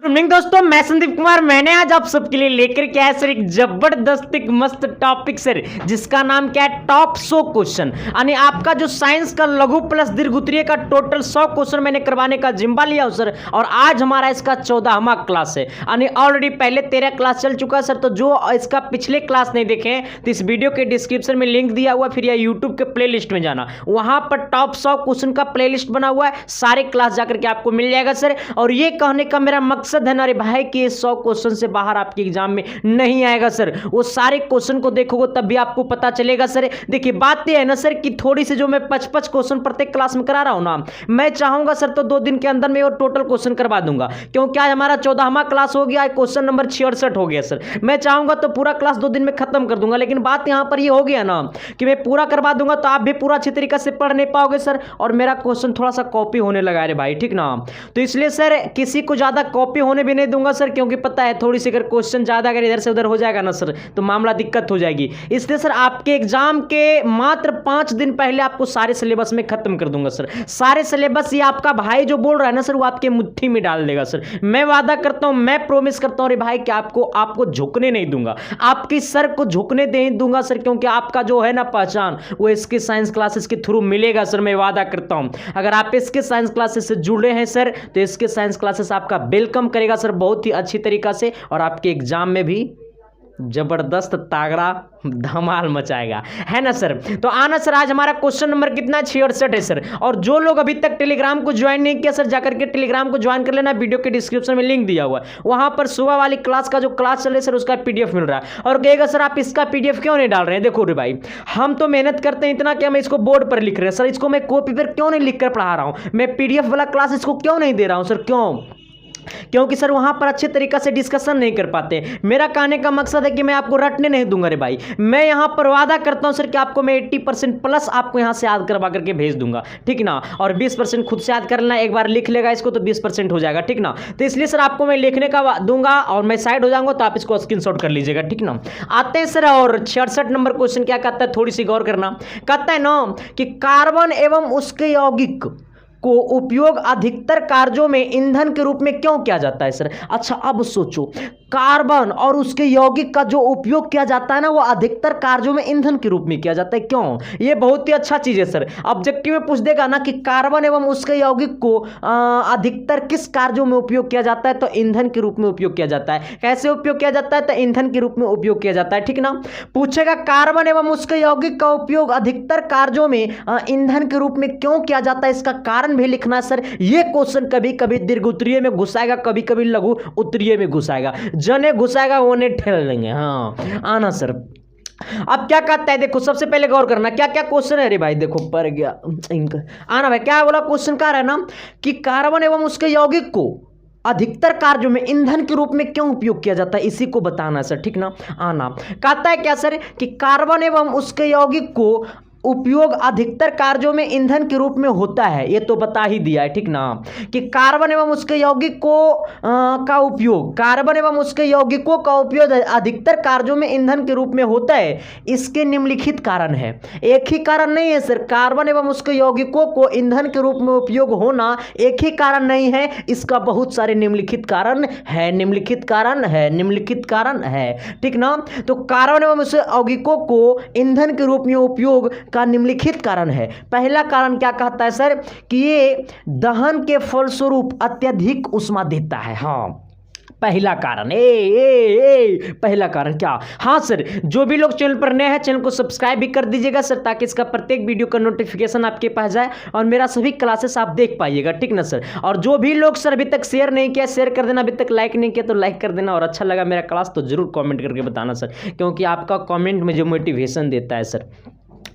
Good morning दोस्तों, मैं संदीप कुमार। मैंने आज आप सबके लिए लेकर के आया सर एक जबरदस्त एक मस्त टॉपिक सर, जिसका नाम क्या है, टॉप 100 क्वेश्चन। यानी आपका जो साइंस का लघु प्लस दीर्घ उत्तरीय का टोटल 100 क्वेश्चन मैंने करवाने का जिम्मा लिया हूं सर। और आज हमारा इसका 14वां क्लास है। यानी ऑलरेडी पहले 13 क्लास चल चुका है सर। तो जो इसका पिछले क्लास नहीं देखे तो इस वीडियो के डिस्क्रिप्शन में लिंक दिया हुआ, फिर या यूट्यूब के प्ले लिस्ट में जाना, वहां पर टॉप 100 क्वेश्चन का प्ले लिस्ट बना हुआ है। सारे क्लास जाकर के आपको मिल जाएगा सर। और ये कहने का मेरा मकसद है ना रे भाई कि 100 क्वेश्चन से बाहर आपके एग्जाम में नहीं आएगा सर। वो सारे क्वेश्चन को देखोगे तब भी आपको पता चलेगा सर। देखिए बात ये है ना सर कि थोड़ी सी जो मैं 55 क्वेश्चन प्रत्येक क्लास में करा रहा हूं ना, मैं चाहूंगा सर तो 2 दिन के अंदर में वो टोटल क्वेश्चन करवा दूंगा। क्योंकि आज हमारा 14वां क्लास हो गया, क्वेश्चन नंबर 66 हो गया सर। मैं चाहूंगा तो पूरा क्लास 2 दिन में खत्म कर दूंगा। लेकिन बात यहां पर ये हो गया ना कि मैं पूरा करवा दूंगा तो आप भी पूरा अच्छी तरीके से पढ़ नहीं पाओगे सर। और मेरा क्वेश्चन थोड़ा सा कॉपी होने लगा है भाई, ठीक ना। तो इसलिए सर किसी को ज्यादा कॉपी होने भी नहीं दूंगा सर। क्योंकि पता है थोड़ी सी अगर क्वेश्चन ज्यादा अगर इधर से उधर हो जाएगा ना सर तो मामला दिक्कत हो जाएगी। इसलिए सर आपके एग्जाम के मात्र 5 दिन पहले आपको सारे सिलेबस में खत्म कर दूंगा सर। सारे सिलेबस ये आपका भाई जो बोल रहा है ना सर, वो आपके मुट्ठी में डाल देगा सर। मैं वादा करता हूं, मैं प्रॉमिस करता हूं रे भाई कि आपको झुकने नहीं दूंगा, आपकी सर को झुकने नहीं दूंगा सर। क्योंकि आपका जो है ना पहचान वो इसके साइंस क्लासेस के थ्रू मिलेगा सर। मैं वादा करता हूं अगर आप इसके साइंस क्लासेस से जुड़े हैं सर तो इसके साइंस क्लासेस आपका वेलकम करेगा सर बहुत ही अच्छी तरीका से। और आपके एग्जाम में भी जबरदस्त तागड़ा धमाल मचाएगा, है ना सर। तो आना सर, आज हमारा क्वेश्चन नंबर कितना 66 है सर। और जो लोग अभी तक टेलीग्राम को ज्वाइन नहीं किया सर, जाकर के टेलीग्राम को ज्वाइन कर लेना। वीडियो के डिस्क्रिप्शन में लिंक दिया हुआ है, वहां पर सुबह वाली क्लास का जो क्लास चल रहा है सर उसका पीडीएफ मिल रहा है। और कहेगा सर आप इसका पीडीएफ क्यों नहीं डाल रहे हैं। देखो रे भाई, हम तो मेहनत करते हैं इतना कि हम इसको बोर्ड पर लिख रहे हैं सर। इसको मैं कॉपी पर क्यों नहीं लिख कर पढ़ा रहा हूं, मैं पीडीएफ वाला क्लास इसको क्यों नहीं दे रहा हूं सर। क्यों? क्योंकि सर वहां पर अच्छे तरीके से डिस्कशन नहीं कर पाते। मेरा कहने का मकसद है कि मैं आपको रटने नहीं दूंगा रे भाई। मैं यहां पर वादा करता हूं सर कि आपको मैं 80% प्लस आपको यहां से याद करवा करके भेज दूंगा, ठीक ना। और 20% खुद से याद कर लेना, एक बार लिख लेगा इसको तो 20% हो जाएगा, ठीक ना। तो इसलिए सर आपको मैं लिखने का दूंगा और मैं साइड हो जाऊंगा तो आप इसको स्क्रीनशॉट कर लीजिएगा, ठीक ना। आते हैं सर, और 66 नंबर क्वेश्चन क्या कहता है, थोड़ी सी गौर करना। कहता है ना कि कार्बन एवं उसके यौगिक को उपयोग अधिकतर कार्यों में ईंधन के रूप में क्यों किया जाता है सर। अच्छा अब सोचो, कार्बन और उसके यौगिक का जो उपयोग किया जाता है ना वो अधिकतर कार्यों में ईंधन के रूप में किया जाता है, क्यों? ये बहुत ही अच्छा चीज है सर। ऑब्जेक्टिव में पूछ देगा ना कि कार्बन एवं उसके यौगिक को अधिकतर किस कार्यों में उपयोग किया जाता है, तो ईंधन के रूप में उपयोग किया जाता है। कैसे उपयोग किया जाता है, तो ईंधन के रूप में उपयोग किया जाता है, ठीक ना। पूछेगा कार्बन एवं उसके यौगिक का उपयोग अधिकतर कार्यों में ईंधन के रूप में क्यों किया जाता है, इसका कारण भी लिखना है सर। ये क्वेश्चन कभी कभी दीर्घ उत्तरीय में घुसाएगा, कभी कभी लघु उत्तरीय में घुसाएगा। जने घुसाएगा वो ने ठेल लेंगे। हाँ आना सर। अब क्या कहता है, देखो सबसे पहले गौर करना क्या क्या क्वेश्चन है रे भाई। देखो पर गया इनका आना भाई, क्या बोला क्वेश्चन का है ना कि कार्बन एवं उसके यौगिक को अधिकतर कार्यों में ईंधन के रूप में क्यों उपयोग किया जाता है, इसी को बताना है सर, ठीक ना। आना कहता है क्या सर कि कार्बन एवं उसके यौगिक को उपयोग अधिकतर कार्यों में ईंधन के रूप में होता है। ये तो बता ही दिया है, ठीक ना, कि कार्बन एवं उसके यौगिक को का उपयोग, कार्बन एवं उसके यौगिकों का उपयोग अधिकतर कार्यों में ईंधन के रूप में होता है। इसके निम्नलिखित कारण है। एक ही कारण नहीं है सर, कार्बन एवं उसके यौगिकों को ईंधन के रूप में उपयोग होना एक ही कारण नहीं है, इसका बहुत सारे निम्नलिखित कारण है, निम्नलिखित कारण है, निम्नलिखित कारण है, ठीक ना। तो कार्बन एवं उसके यौगिकों को ईंधन के रूप में उपयोग का निम्नलिखित कारण है। पहला कारण क्या कहता है सर कि ये दहन के फलस्वरूप अत्यधिक ऊष्मा देता है। हाँ पहला कारण पहला कारण क्या। हाँ सर, जो भी लोग चैनल पर नए हैं चैनल को सब्सक्राइब भी कर दीजिएगा सर, ताकि इसका प्रत्येक वीडियो का नोटिफिकेशन आपके पास जाए और मेरा सभी क्लासेस आप देख पाइएगा, ठीक ना सर। और जो भी लोग सर अभी तक शेयर नहीं किया शेयर कर देना, अभी तक लाइक नहीं किया तो लाइक कर देना, और अच्छा लगा मेरा क्लास तो जरूर कॉमेंट करके बताना सर, क्योंकि आपका कॉमेंट मुझे मोटिवेशन देता है सर।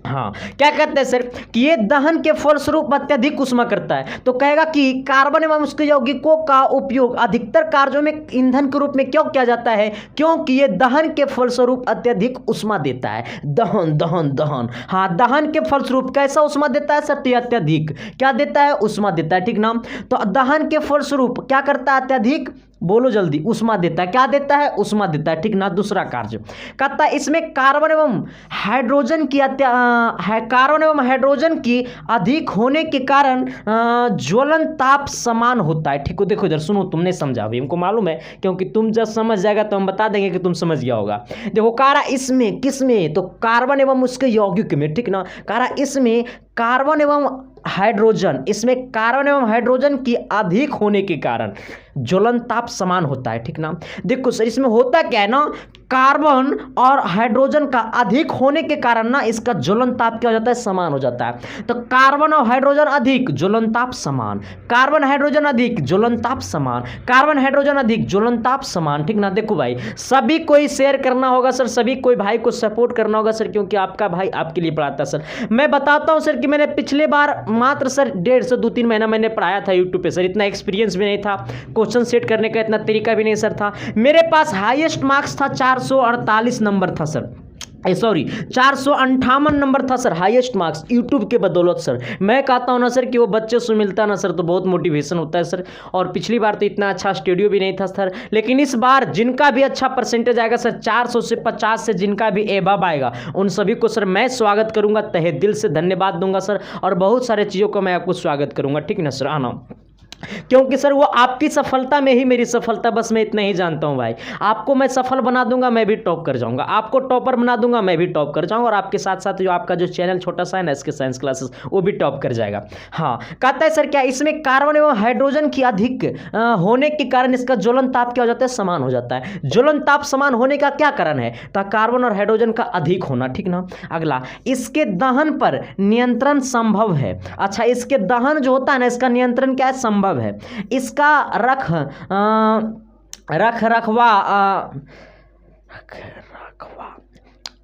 हाँ क्या कहते हैं सर कि ये दहन के फलस्वरूप अत्यधिक ऊष्मा करता है। तो कहेगा कि कार्बन एवं उसके यौगिकों का उपयोग अधिकतर कार्यों में ईंधन के रूप में क्यों किया जाता है, क्योंकि ये दहन के फलस्वरूप अत्यधिक ऊष्मा देता है। दहन दहन दहन, हाँ दहन के फलस्वरूप कैसा ऊष्मा देता है सर, अत्यधिक क्या देता है, ऊष्मा देता है, ठीक ना। तो दहन के फलस्वरूप क्या करता है, अत्यधिक बोलो जल्दी, उष्मा देता है। क्या देता है? उष्मा देता है, ठीक ना। दूसरा कार्य कहता है इसमें कार्बन एवं हाइड्रोजन की कार्बन एवं हाइड्रोजन की अधिक होने के कारण ज्वलन ताप समान होता है, ठीक हो। देखो इधर सुनो, तुमने समझा अभी, हमको मालूम है, क्योंकि तुम जब समझ जाएगा तो हम बता देंगे कि तुम समझ गया होगा। देखो कह रहा इसमें, किसमें? तो कार्बन एवं उसके यौगिक में, ठीक ना। कह रहा इसमें कार्बन एवं हाइड्रोजन, इसमें कार्बन एवं हाइड्रोजन की अधिक होने के कारण ज्वलन ताप समान होता है, ठीक ना। देखो सर इसमें होता क्या है ना, कार्बन और हाइड्रोजन का अधिक होने के कारण ना इसका ज्वलन ताप क्या हो जाता है? समान हो जाता है। तो कार्बन और हाइड्रोजन अधिक, ज्वलन ताप समान, कार्बन हाइड्रोजन अधिक, ज्वलन ताप समान, कार्बन हाइड्रोजन अधिक, ज्वलन ताप समान, ठीक ना। देखो भाई सभी को ही शेयर करना होगा सर, सभी कोई भाई को सपोर्ट करना होगा सर, क्योंकि आपका भाई आपके लिए पढ़ाता है सर। मैं बताता हूं सर कि मैंने पिछले बार मात्र सर 1.5 से 2-3 महीना मैंने पढ़ाया था यूट्यूब पे सर, इतना एक्सपीरियंस भी नहीं था, क्वेश्चन सेट करने का इतना तरीका भी नहीं सर था। मेरे पास हाईएस्ट मार्क्स था 448 नंबर था सर, सॉरी 458 नंबर था सर, हाईएस्ट मार्क्स यूट्यूब के बदौलत सर। मैं कहता हूं ना सर कि वो बच्चे से मिलता ना सर तो बहुत मोटिवेशन होता है सर। और पिछली बार तो इतना अच्छा स्टूडियो भी नहीं था सर, लेकिन इस बार जिनका भी अच्छा परसेंटेज आएगा सर, 400 से 50 से जिनका भी एबव आएगा, उन सभी को सर मैं स्वागत करूंगा, तहे दिल से धन्यवाद दूंगा सर, और बहुत सारे चीज़ों को मैं आपको स्वागत करूंगा, ठीक ना सर। आना, क्योंकि सर वो आपकी सफलता में ही मेरी सफलता, बस मैं इतना ही जानता हूं भाई। आपको मैं सफल बना दूंगा, मैं भी टॉप कर जाऊंगा, आपको टॉपर बना दूंगा, मैं भी टॉप कर जाऊंगा, और आपके साथ साथ जो आपका जो चैनल छोटा सा है ना इसके साइंस क्लासेस, वो भी टॉप कर जाएगा। हाँ कहता है सर क्या इसमें कार्बन एवं हाइड्रोजन की अधिक होने के कारण इसका ज्वलन ताप क्या हो जाता है? समान हो जाता है। ज्वलन ताप समान होने का क्या कारण है? तो कार्बन और हाइड्रोजन का अधिक होना, ठीक ना। अगला, इसके दहन पर नियंत्रण संभव है। अच्छा इसके दहन जो होता है ना, इसका नियंत्रण क्या है? संभव है। इसका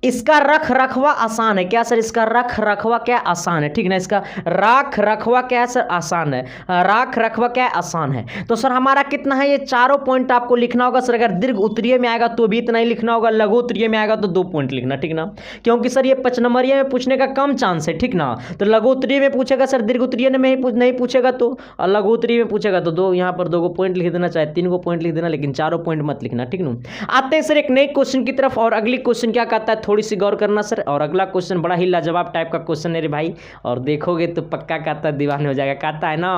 इसका रख रखवा आसान है। क्या सर? इसका रख रखवा क्या आसान है, ठीक ना। इसका राख रखवा क्या सर? आसान है। राख रखवा क्या आसान है। तो सर हमारा कितना है? ये चारों पॉइंट आपको लिखना होगा सर। अगर दीर्घ उत्तरीय में आएगा तो भी इतना ही लिखना होगा, लघु उत्तरीय में आएगा तो 2 पॉइंट लिखना, ठीक ना। क्योंकि सर ये 5 नंबरिया में पूछने का कम चांस है, ठीक ना। तो लघु उत्तरीय में पूछेगा सर, दीर्घ उत्तरीय में नहीं पूछेगा तो, और लघु उत्तरीय में पूछेगा तो 2 यहाँ पर 2 को पॉइंट लिख देना, चाहे 3 को पॉइंट लिख देना, लेकिन चारों पॉइंट मत लिखना, ठीक ना। आते हैं सर एक नए क्वेश्चन की तरफ, और अगली क्वेश्चन क्या कहता है थोड़ी सी गौर करना सर। और अगला क्वेश्चन बड़ा ही लाजवाब टाइप का क्वेश्चन है रे भाई, और देखोगे तो पक्का कहता है दीवाने हो जाएगा। कहता है ना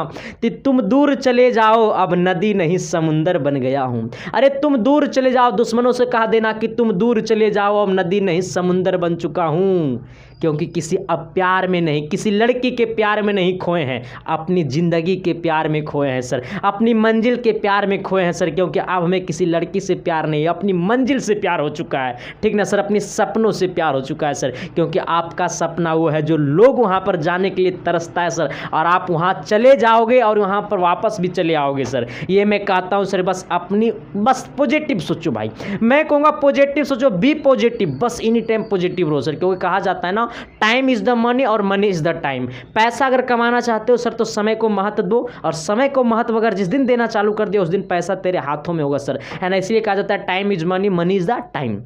कि तुम दूर चले जाओ अब नदी नहीं समुंदर बन गया हूं। अरे तुम दूर चले जाओ, दुश्मनों से कह देना कि तुम दूर चले जाओ अब नदी नहीं समुंदर बन चुका हूं, क्योंकि किसी प्यार में नहीं, किसी लड़की के प्यार में नहीं खोए हैं, अपनी ज़िंदगी के प्यार में खोए हैं सर, अपनी मंजिल के प्यार में खोए हैं सर। क्योंकि अब हमें किसी लड़की से प्यार नहीं, अपनी मंजिल से प्यार हो चुका है, ठीक ना सर। अपने सपनों से प्यार हो चुका है सर, क्योंकि आपका सपना वो है जो लोग वहाँ पर जाने के लिए तरसता है सर, और आप वहाँ चले जाओगे और वहाँ पर वापस भी चले आओगे सर। ये मैं कहता हूँ सर, बस पॉजिटिव सोचो भाई, मैं कहूँगा पॉजिटिव सोचो, बी पॉजिटिव, बस एनी टाइम पॉजिटिव रहो सर। क्योंकि कहा जाता है ना, टाइम इज द मनी और मनी इज द टाइम। पैसा अगर कमाना चाहते हो सर तो समय को महत्व दो, और समय को महत्व अगर जिस दिन देना चालू कर दिया उस दिन पैसा तेरे हाथों में होगा सर, है ना। इसलिए कहा जाता है time is money, money is the time.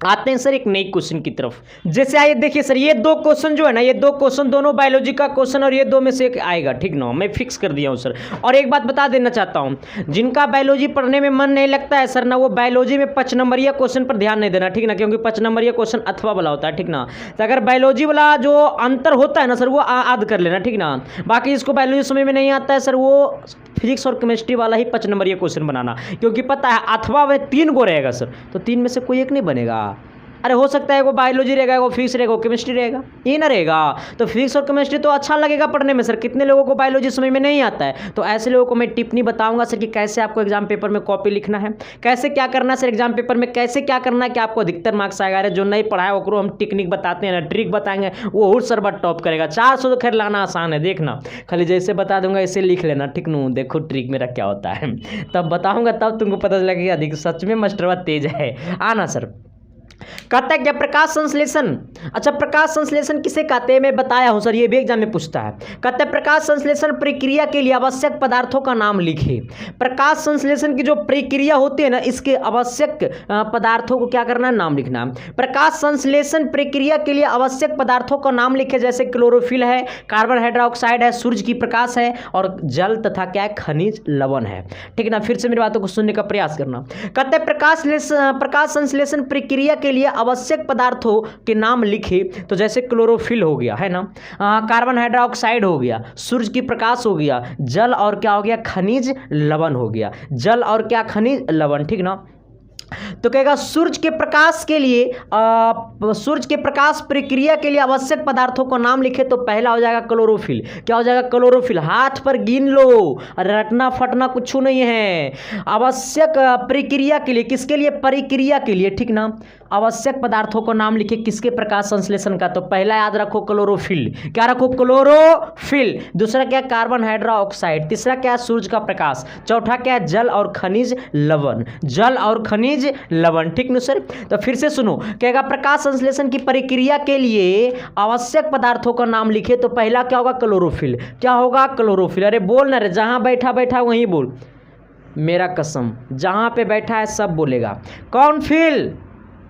आते हैं सर एक नई क्वेश्चन की तरफ। जैसे आइए देखिए सर, ये 2 क्वेश्चन जो है ना, ये 2 क्वेश्चन दोनों बायोलॉजी का क्वेश्चन, और ये 2 में से एक आएगा, ठीक ना। मैं फिक्स कर दिया हूँ सर। और एक बात बता देना चाहता हूँ, जिनका बायोलॉजी पढ़ने में मन नहीं लगता है सर ना, वो बायोलॉजी में 5 नंबरिया क्वेश्चन पर ध्यान नहीं देना, ठीक ना। क्योंकि 5 नंबरिया क्वेश्चन अथवा वाला होता है, ठीक ना। तो अगर बायोलॉजी वाला जो अंतर होता है ना सर, वो याद कर लेना, ठीक ना। बाकी जिसको बायोलॉजी समझ में नहीं आता है सर, वो फिजिक्स और केमिस्ट्री वाला ही 5 नंबरिया क्वेश्चन बनाना, क्योंकि पता है अथवा में 3 गो रहेगा सर, तो 3 में से कोई एक नहीं बनेगा। अरे हो सकता है वो बायोलॉजी रहेगा, वो फिजिक्स रहेगा, वो केमिस्ट्री रहेगा, ये ना रहेगा। तो फिजिक्स और केमिस्ट्री तो अच्छा लगेगा पढ़ने में सर, कितने लोगों को बायोलॉजी समझ में नहीं आता है। तो ऐसे लोगों को मैं टिप्पणी बताऊंगा सर कि कैसे आपको एग्जाम पेपर में कॉपी लिखना है, कैसे क्या करना है सर, एग्जाम पेपर में कैसे क्या करना है कि आपको अधिकतर मार्क्स आएगा। अरे जो नहीं पढ़ा है वो हम टेक्निक बताते हैं ना, ट्रिक बताएंगे, वो और सर बार टॉप करेगा। 400 तो खैर लाना आसान है, देखना खाली जैसे बता दूंगा इसे लिख लेना, ठीक नू। देखो ट्रिक मेरा क्या होता है, तब बताऊंगा, तब तुमको पता चलेगा कि अधिक सच में मास्टरवा तेज है। आना सर, कहता है क्या प्रकाश संश्लेषण। अच्छा, प्रकाश संश्लेषण किसे कहते हैं मैं बताया हूं सर, ये भी एग्जाम में पूछता है। कहता है प्रकाश संश्लेषण प्रक्रिया के लिए आवश्यक पदार्थों का नाम लिखे। प्रकाश संश्लेषण की जो प्रक्रिया होती है ना, इसके आवश्यक पदार्थों को क्या करना है, नाम लिखना है। प्रकाश संश्लेषण प्रक्रिया के लिए आवश्यक पदार्थों का नाम लिखे, जैसे क्लोरोफिल है, कार्बन हाइड्रोक्साइड है, सूर्य की प्रकाश है और जल तथा क्या है, खनिज लवण है। ठीक ना, फिर से मेरी बातों को सुनने का प्रयास करना। कहते हैं प्रकाश संश्लेषण प्रक्रिया के लिए आवश्यक पदार्थों के नाम लिखे, तो जैसे क्लोरोफिल हो गया है ना, कार्बन हाइड्रोक्साइड हो गया, सूर्य की प्रकाश हो गया, जल और क्या हो गया, खनिज लवण हो गया, जल और क्या, खनिज लवण। ठीक ना, तो कहेगा सूर्य के प्रकाश के लिए सूर्य के प्रकाश प्रक्रिया के लिए आवश्यक पदार्थों का नाम लिखे, तो पहला हो जाएगा क्लोरोफिल। क्या हो जाएगा, क्लोरोफिल। हाथ पर गिन लो, रटना फटना कुछ नहीं है। आवश्यक प्रक्रिया के लिए, किसके लिए, प्रक्रिया के लिए। ठीक ना, आवश्यक पदार्थों को नाम लिखे किसके, प्रकाश संश्लेषण का, तो पहला याद रखो क्लोरोफिल। क्या रखो, क्लोरोफिल। दूसरा क्या, कार्बन हाइड्रोक्साइड। तीसरा क्या, सूर्य का प्रकाश। चौथा क्या, जल और खनिज लवण, जल और खनिज लवण। ठीक ना सर, तो फिर से सुनो, कहेगा प्रकाश संश्लेषण की प्रक्रिया के लिए आवश्यक पदार्थों का नाम लिखे, तो पहला क्या होगा, क्लोरोफिल। क्या होगा, क्लोरोफिल। अरे बोल ना रे, जहां बैठा बैठा वहीं बोल, मेरा कसम, जहां पे बैठा है सब बोलेगा। कौन फिल,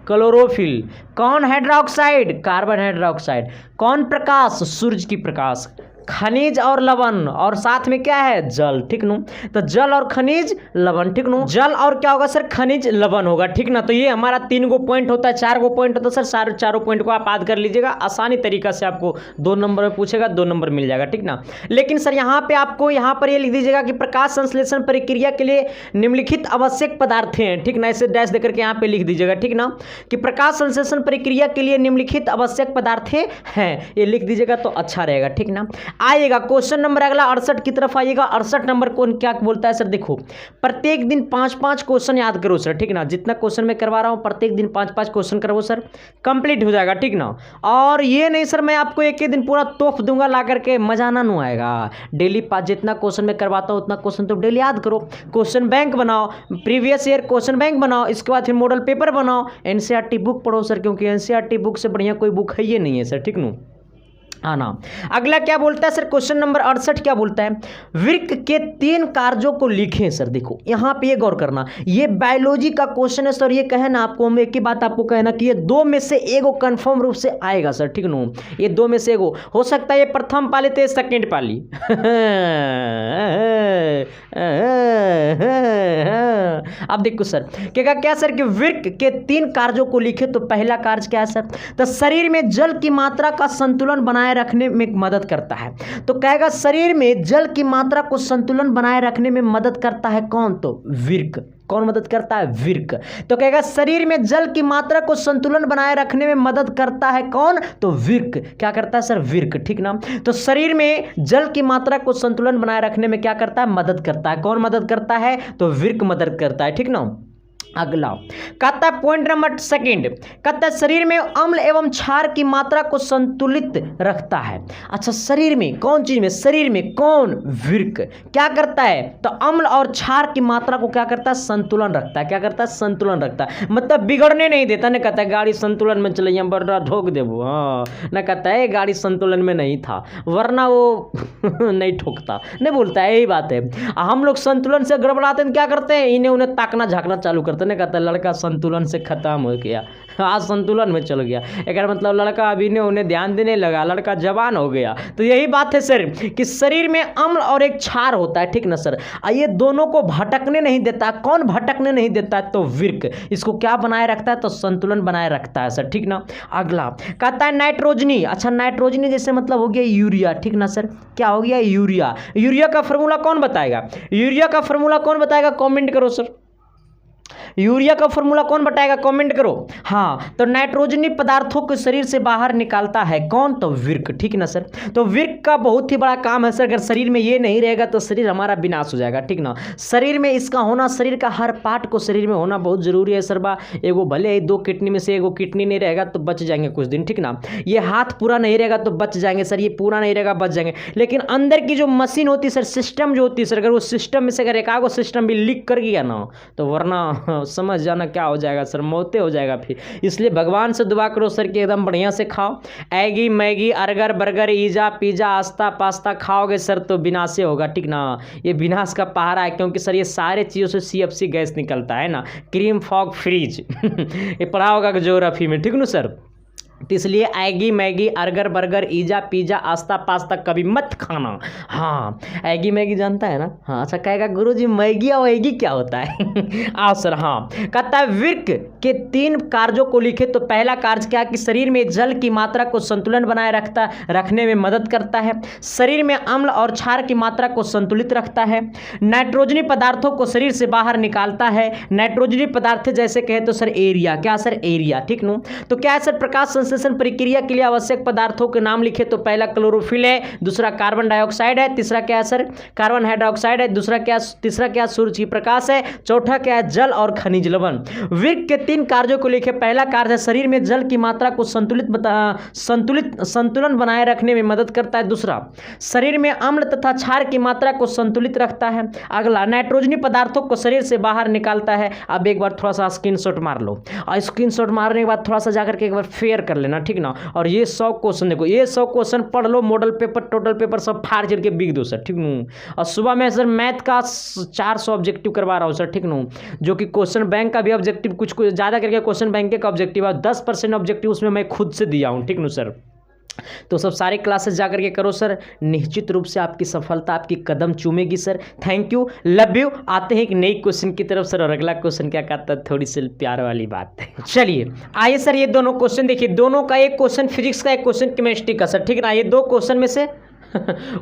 क्लोरोफिल। कौन हाइड्रोक्साइड, कार्बन हाइड्रोक्साइड। कौन प्रकाश, सूर्य की प्रकाश। खनिज और लवण, और साथ में क्या है, जल। ठीक नो, तो जल और खनिज लवण। ठीक नो, जल और क्या होगा सर, खनिज लवण होगा। ठीक ना, तो ये हमारा 3 गो पॉइंट होता है, 4 गो पॉइंट होता है सर, चारों पॉइंट को आप याद कर लीजिएगा। आसानी तरीका से आपको 2 नंबर में पूछेगा, 2 नंबर मिल जाएगा। ठीक ना, लेकिन सर यहाँ पे आपको यहाँ पर ये लिख दीजिएगा कि प्रकाश संश्लेषण प्रक्रिया के लिए निम्नलिखित आवश्यक पदार्थ हैं। ठीक ना, इसे डैश देकर के यहाँ पे लिख दीजिएगा। ठीक ना, कि प्रकाश संश्लेषण प्रक्रिया के लिए निम्नलिखित आवश्यक पदार्थ हैं, ये लिख दीजिएगा तो अच्छा रहेगा। ठीक ना, आइएगा क्वेश्चन नंबर अगला 68 की तरफ आइएगा। 68 नंबर कौन क्या बोलता है सर, देखो प्रत्येक दिन 5-5 क्वेश्चन याद करो सर। ठीक ना, जितना क्वेश्चन मैं करवा रहा हूं प्रत्येक दिन 5-5 क्वेश्चन करो सर, कंप्लीट हो जाएगा। ठीक ना, और ये नहीं सर मैं आपको एक ही दिन पूरा तोहफ दूंगा ला करके, मजा ना नहीं आएगा। डेली 5 जितना क्वेश्चन मैं करवाता हूं उतना क्वेश्चन तो डेली याद करो। क्वेश्चन बैंक बनाओ, प्रीवियस ईयर क्वेश्चन बैंक बनाओ, इसके बाद फिर मॉडल पेपर बनाओ, एनसीईआरटी बुक पढ़ो सर, क्योंकि एनसीईआरटी बुक से बढ़िया कोई बुक है ये नहीं है सर। ठीक नो, आना। अगला क्या बोलता है सर, क्वेश्चन नंबर 68 क्या बोलता है, वृक्क के 3 कार्यों को लिखें। सर देखो यहाँ पे ये गौर करना, ये बायोलॉजी का क्वेश्चन है सर। ये कहे ना आपको, मैं एक ही बात आपको कहना कि ये 2 में से एगो कंफर्म रूप से आएगा सर। ठीक नो, ये 2 में से एगो हो सकता है, ये प्रथम पाली तो सेकेंड पाली। अब देखो सर क्या सर कि वृक्क के 3 कार्यों को लिखे, तो पहला कार्य क्या है सर, तो शरीर में जल की मात्रा का संतुलन बनाए रखने में मदद करता है। तो कहेगा शरीर में जल की मात्रा को संतुलन बनाए रखने में मदद करता है कौन, तो वृक्क। कौन मदद करता है, वृक्क। तो कहेगा शरीर में जल की मात्रा को संतुलन बनाए रखने में मदद करता है कौन, तो वृक्क। क्या करता है सर, वृक्क। ठीक ना, तो शरीर में जल की मात्रा को संतुलन बनाए रखने में क्या करता है, मदद करता है। कौन मदद करता है, तो वृक्क मदद करता है। ठीक ना, अगला कहता है पॉइंट नंबर 2, कहता है शरीर में अम्ल एवं क्षार की मात्रा को संतुलित रखता है। अच्छा, शरीर में कौन चीज में, शरीर में कौन, वृक्क। क्या करता है, तो अम्ल और क्षार की मात्रा को क्या करता है, संतुलन रखता है। क्या करता है, संतुलन रखता है, मतलब बिगड़ने नहीं देता। न कहता है गाड़ी संतुलन में चले बर्रा ठोक देबो, हाँ, न कहता है गाड़ी संतुलन में नहीं था वरना वो नहीं ठोकता, नहीं बोलता है, यही बात है। हम लोग संतुलन से गड़बड़ाते हैं, क्या करते हैं, इन्हें उन्हें ताकना झांकना चालू करते हैं। कहता लड़का संतुलन से खत्म हो गया, आज संतुलन में चल गया, एक मतलब लड़का अभी ने उन्हें ध्यान देने लगा, लड़का जवान हो गया। तो यही बात है सर कि शरीर में अम्ल और एक क्षार होता है। ठीक ना सर, ये दोनों को भटकने नहीं देता। कौन भटकने नहीं देता, तो वृक्क। इसको क्या बनाए रखता है, तो संतुलन बनाए रखता है सर। ठीक ना, अगला कहता है नाइट्रोजनी। अच्छा, नाइट्रोजनी जैसे मतलब हो गया यूरिया। ठीक ना सर, क्या हो गया, यूरिया। यूरिया का फॉर्मूला कौन बताएगा, यूरिया का फॉर्मूला कौन बताएगा, कमेंट करो सर। यूरिया का फॉर्मूला कौन बताएगा, कमेंट करो। हाँ, तो नाइट्रोजनी पदार्थों को शरीर से बाहर निकालता है कौन, तो वृक्क। ठीक ना सर, तो वृक्क का बहुत ही बड़ा काम है सर। अगर शरीर में ये नहीं रहेगा तो शरीर हमारा विनाश हो जाएगा। ठीक ना, शरीर में इसका होना, शरीर का हर पार्ट को शरीर में होना बहुत जरूरी है सर। बा एगो भले ही 2 किडनी में से एगो किडनी नहीं रहेगा तो बच जाएंगे कुछ दिन। ठीक ना, ये हाथ पूरा नहीं रहेगा तो बच जाएंगे सर, ये पूरा नहीं रहेगा बच जाएंगे। लेकिन अंदर की जो मशीन होती है सर, सिस्टम जो होती है सर, अगर वो सिस्टम में से अगर एक आगो सिस्टम भी लीक कर गया ना तो वरना समझ जाना क्या हो जाएगा सर, मौतें हो जाएगा फिर। इसलिए भगवान से दुआ करो सर कि एकदम बढ़िया से खाओ। एगी मैगी अर्गर बर्गर ईजा पिज़्ज़ा आस्ता पास्ता खाओगे सर तो विनाश से होगा, ठीक ना। ये विनाश का पहाड़ा है, क्योंकि सर ये सारे चीज़ों से CFC गैस निकलता है ना, क्रीम फॉग फ्रीज ये पढ़ा होगा ज्योग्राफी में, ठीक ना सर। तो इसलिए एगी मैगी अर्गर बर्गर ईजा पिज़्ज़ा आस्ता पास्ता कभी मत खाना। हाँ, एगी मैगी जानता है ना। हाँ अच्छा, कहेगा गुरुजी मैगी और एगी क्या होता है आओ सर। हाँ, कहता है विर्क के 3 कार्यों को लिखे तो पहला कार्य क्या कि शरीर में जल की मात्रा को संतुलन बनाए रखने में मदद करता है, शरीर में अम्ल और क्षार की मात्रा को संतुलित रखता है, नाइट्रोजनी पदार्थों को शरीर से बाहर निकालता है। नाइट्रोजनी पदार्थ जैसे कहे तो सर एरिया, क्या सर एरिया, ठीक नो। तो क्या है सर, प्रकाश संश्लेषण प्रक्रिया के लिए आवश्यक पदार्थों के नाम लिखे तो पहला क्लोरोफिल है, दूसरा कार्बन डाइऑक्साइड है, तीसरा क्या है सर कार्बन हाइड्रोक्साइड है, तीसरा क्या सूर्य की प्रकाश है, चौथा क्या है जल और खनिज लवण। विर्क के 3 कार्यों को लिखे। पहला कार्य है शरीर में जल की मात्रा को संतुलन बनाए रखने में मदद करता है, दूसरा शरीर में अम्ल तथा क्षार की मात्रा को संतुलित रखता है, अगला नाइट्रोजनी पदार्थों को शरीर से बाहर निकालता है। अब एक बार थोड़ा सा स्क्रीनशॉट मार लो, और स्क्रीनशॉट मारने के बाद थोड़ा सा जाकर के एक बार फेयर कर लेना, ठीक ना। और ये 100 क्वेश्चन देखो, ये 100 क्वेश्चन पढ़ लो, मॉडल पेपर टोटल पेपर सब फाड़ चल के बिक दो सर, ठीक नू। और सुबह में सर मैथ का 400 ऑब्जेक्टिव करवा रहा हूँ सर, ठीक नू, जो कि क्वेश्चन बैंक का भी ऑब्जेक्टिव कुछ ज़्यादा करके क्वेश्चन बैंक का ऑब्जेक्टिव है, 10% ऑब्जेक्टिव उसमें मैं खुद से दिया हूँ, ठीक नू सर। तो सब सारे क्लासेस जा करके करो सर, निश्चित रूप से आपकी सफलता आपकी कदम चूमेगी sir. Thank you, love you. आते हैं एक नई क्वेश्चन की तरफ सर, और अगला क्वेश्चन क्या कहता है, थोड़ी सी प्यार वाली बात है। चलिए आइए सर, ये दोनों क्वेश्चन देखिए, दोनों का एक क्वेश्चन फिजिक्स का एक क्वेश्चन केमिस्ट्री का सर, ठीक ना। ये 2 क्वेश्चन में से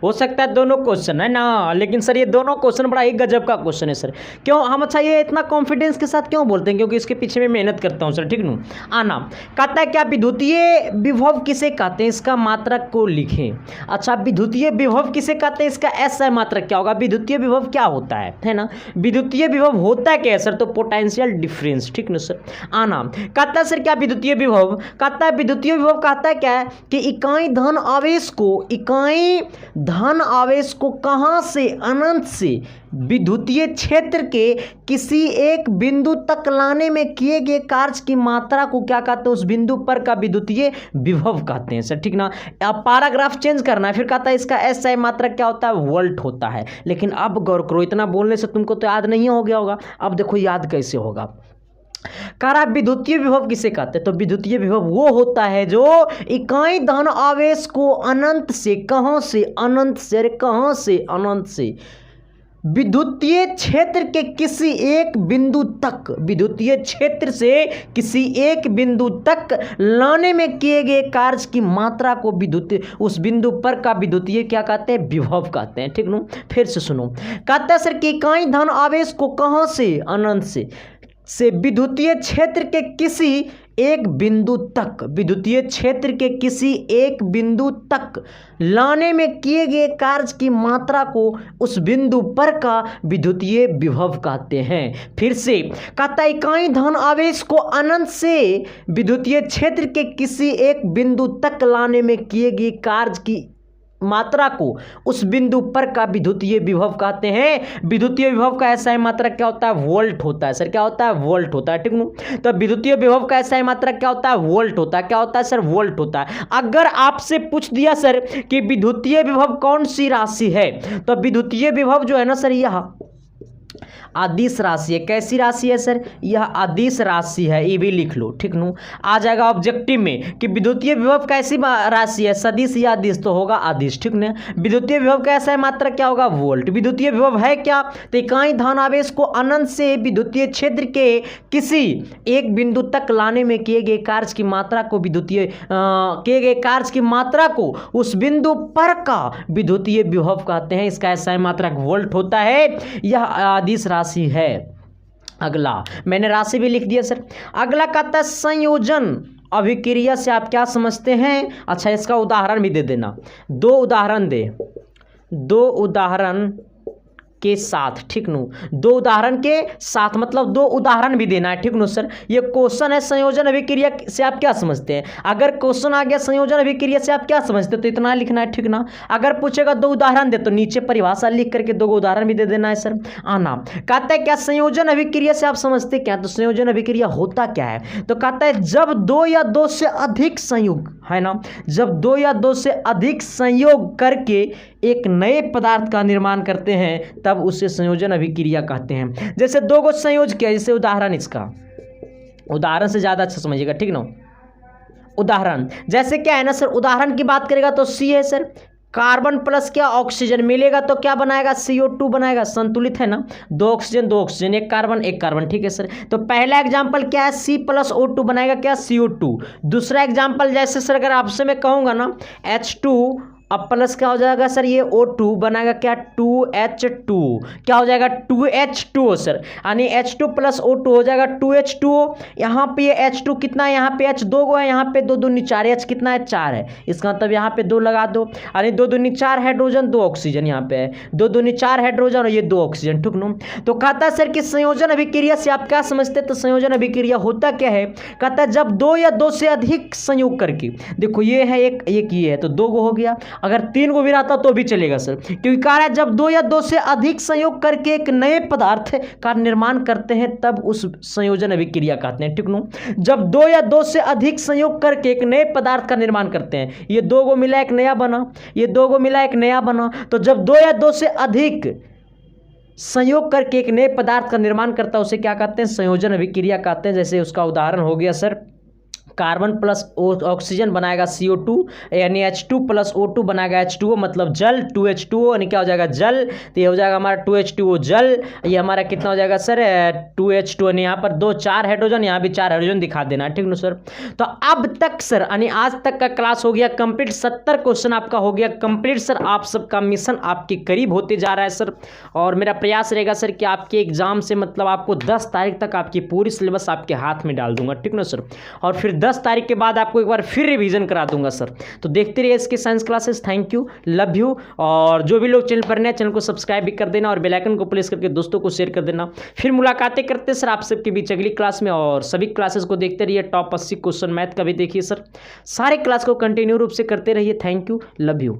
हो सकता है दोनों क्वेश्चन है ना, लेकिन सर ये दोनों क्वेश्चन बड़ा एक गजब का क्वेश्चन है सर। क्यों हम अच्छा ये इतना कॉन्फिडेंस के साथ क्यों बोलते हैं, क्योंकि इसके पीछे मैं मेहनत करता हूँ सर, ठीक नू। आना कहता है क्या विद्युतीय विभव किसे कहते हैं, इसका मात्रक को लिखें। अच्छा, विद्युतीय विभव किसे कहते हैं, इसका SI मात्रक क्या होगा। विद्युतीय विभव क्या होता है ना, विद्युतीय विभव होता है क्या सर, तो पोटेंशियल डिफरेंस, ठीक ना सर। आना कहता है सर क्या विद्युतीय विभव, कहता है विद्युतीय विभव कहता है क्या है कि इकाई धन आवेश को कहां से अनंत से विद्युतीय क्षेत्र के किसी एक बिंदु तक लाने में किए गए कार्य की मात्रा को क्या कहते हैं, उस बिंदु पर का विद्युतीय विभव कहते हैं सर, ठीक ना। अब पैराग्राफ चेंज करना है, फिर कहता है इसका SI मात्रा क्या होता है, वोल्ट होता है। लेकिन अब गौर करो, इतना बोलने से तुमको तो याद नहीं हो गया होगा, अब देखो याद कैसे होगा। कह विद्युतीय विभव किसे कहते हैं, तो विद्युतीय विभव वो होता है जो इकाई धन आवेश को अनंत से, कहां से अनंत से, अरे कहां से अनंत से विद्युतीय क्षेत्र के किसी एक बिंदु तक, विद्युतीय क्षेत्र से किसी एक बिंदु तक लाने में किए गए कार्य की मात्रा को विद्युतीय, उस बिंदु पर का विद्युतीय क्या कहते हैं, विभव कहते हैं, ठीक नो। फिर से सुनो, कहता है सर कि इकाई धन आवेश को कहां से अनंत से विद्युतीय क्षेत्र के किसी एक बिंदु तक, विद्युतीय क्षेत्र के किसी एक बिंदु तक लाने में किए गए कार्य की मात्रा को उस बिंदु पर का विद्युतीय विभव कहते हैं। फिर से कहता है इकाई धन आवेश को अनंत से विद्युतीय क्षेत्र के किसी एक बिंदु तक लाने में किए गए कार्य की मात्रा को उस बिंदु पर का विद्युतीय विभव कहते हैं। विद्युतीय विभव का SI मात्रा क्या होता है, वोल्ट होता है सर, क्या होता है, वोल्ट होता है, ठीक है। तो विद्युतीय विभव का SI मात्रा क्या होता है, वोल्ट होता है, क्या होता है सर, वोल्ट होता है। अगर आपसे पूछ दिया सर कि विद्युतीय विभव कौन सी राशि है, तो विद्युतीय विभव जो है ना सर, यह अदिश राशि है। कैसी राशि है सर, यह अदिश राशि है, ये भी लिख लो, ठीक नो। आ जाएगा ऑब्जेक्टिव में कि विद्युतीय विभव कैसी राशि है, सदिश या अदिश, तो होगा अदिश, ठीक ना। विद्युतीय विभव का SI मात्रा क्या होगा, वोल्ट। विद्युतीय विभव है क्या, तो इकाई धन आवेश को अनंत से विद्युतीय क्षेत्र के किसी एक बिंदु तक लाने में किए गए कार्य की मात्रा को विद्युतीय किए गए कार्य की मात्रा को उस बिंदु पर का विद्युतीय विभव कहते हैं। इसका SI मात्रा वोल्ट होता है, यह अदिश राशि है। अगला मैंने राशि भी लिख दिया सर। अगला कहता है संयोजन अभिक्रिया से आप क्या समझते हैं। अच्छा, इसका उदाहरण भी दे देना, 2 उदाहरण दे, 2 उदाहरण के साथ, ठीक नो, दो उदाहरण के साथ मतलब दो उदाहरण भी देना है, ठीक नो सर। ये क्वेश्चन है संयोजन अभिक्रिया से आप क्या समझते हैं? अगर क्वेश्चन आ गया संयोजन अभिक्रिया से आप क्या समझते हो तो इतना लिखना है, ठीक ना। अगर पूछेगा दो उदाहरण दे तो नीचे परिभाषा लिख करके दो उदाहरण भी दे देना है सर। आना कहता है क्या संयोजन अभिक्रिया से आप समझते क्या? तो संयोजन अभिक्रिया होता क्या है? तो कहता है जब दो या दो से अधिक संयोग, है ना, जब दो या दो से अधिक संयोग करके एक नए पदार्थ का निर्माण करते हैं तब उसे संयोजन अभिक्रिया कहते हैं। जैसे दो को संयोज किया, जैसे उदाहरण, इसका उदाहरण से ज्यादा अच्छा समझिएगा, ठीक ना। उदाहरण जैसे क्या है ना सर, उदाहरण की बात करेगा तो सी है सर, कार्बन प्लस क्या ऑक्सीजन मिलेगा तो क्या बनाएगा? CO2 बनाएगा, संतुलित है ना, दो ऑक्सीजन, एक कार्बन, ठीक है सर। तो पहला एग्जांपल क्या है? C+O2 बनाएगा क्या? CO2। दूसरा एग्जांपल जैसे सर अगर आपसे मैं कहूँगा ना H2 अब प्लस क्या हो जाएगा सर? ये O2 बनाएगा क्या? 2H2, क्या हो जाएगा? 2H2 सर, यानी H2 प्लस O2 हो जाएगा 2H2। यहाँ पे ये H2 कितना है? यहाँ पे H दो गो है, यहाँ पे दो दूनी 4, H कितना है? 4 है, इसका मतलब यहाँ पे 2 लगा दो, यानी दो दूनी 4 हाइड्रोजन 2 ऑक्सीजन, यहाँ पे है दो दूनी 4 हाइड्रोजन और ये 2 ऑक्सीजन, ठीक नो। तो कहता है सर कि संयोजन अभिक्रिया से आप क्या समझते? तो संयोजन अभिक्रिया होता क्या है? कहता है जब दो या दो से अधिक संयोग करके, देखो ये है एक ये है तो 2 गो हो गया, अगर 3 को भी रहता तो भी चलेगा सर, क्योंकि कह रहा है जब दो या दो से अधिक संयोग करके एक नए पदार्थ का निर्माण करते हैं तब उस संयोजन अभिक्रिया कहते हैं, ठीक नो। जब दो या दो से अधिक संयोग करके एक नए पदार्थ का निर्माण करते हैं, ये 2 को मिला एक नया बना, ये 2 को मिला एक नया बना, तो जब दो या दो से अधिक संयोग करके एक नए पदार्थ का निर्माण करता है उसे क्या कहते हैं? संयोजन अभिक्रिया कहते हैं। जैसे उसका उदाहरण हो गया सर, कार्बन प्लस ऑक्सीजन बनाएगा CO2, यानी H2 प्लस O2 बनाएगा H2O, मतलब जल, 2H2O, यानी क्या हो जाएगा? जल। तो ये हो जाएगा हमारा 2H2O जल। ये हमारा कितना हो जाएगा सर? 2H2, यानी यहाँ पर 2 4 हाइड्रोजन, यहाँ भी 4 हाइड्रोजन दिखा देना, ठीक ना सर। तो अब तक सर यानी आज तक का क्लास हो गया कंप्लीट, 70 क्वेश्चन आपका हो गया कंप्लीट सर। आप सबका मिशन आपके करीब होते जा रहा है सर, और मेरा प्रयास रहेगा सर कि आपके एग्जाम से मतलब आपको 10 तारीख तक आपकी पूरी सिलेबस आपके हाथ में डाल दूंगा, ठीक ना सर। और फिर 10 तारीख के बाद आपको एक बार फिर रिवीजन करा दूंगा सर। तो देखते रहिए इसके science classes. Thank you, love you. और जो भी लोग चैनल पर नए, चैनल को सब्सक्राइब भी कर देना और बेल आइकन को प्रेस करके दोस्तों को शेयर कर देना। फिर मुलाकातें करते सर आप सबके बीच अगली क्लास में, और सभी क्लासेस को देखते रहिए। टॉप 80 क्वेश्चन मैथ का भी देखिए सर, सारे क्लास को कंटिन्यू रूप से करते रहिए। Thank you, love you.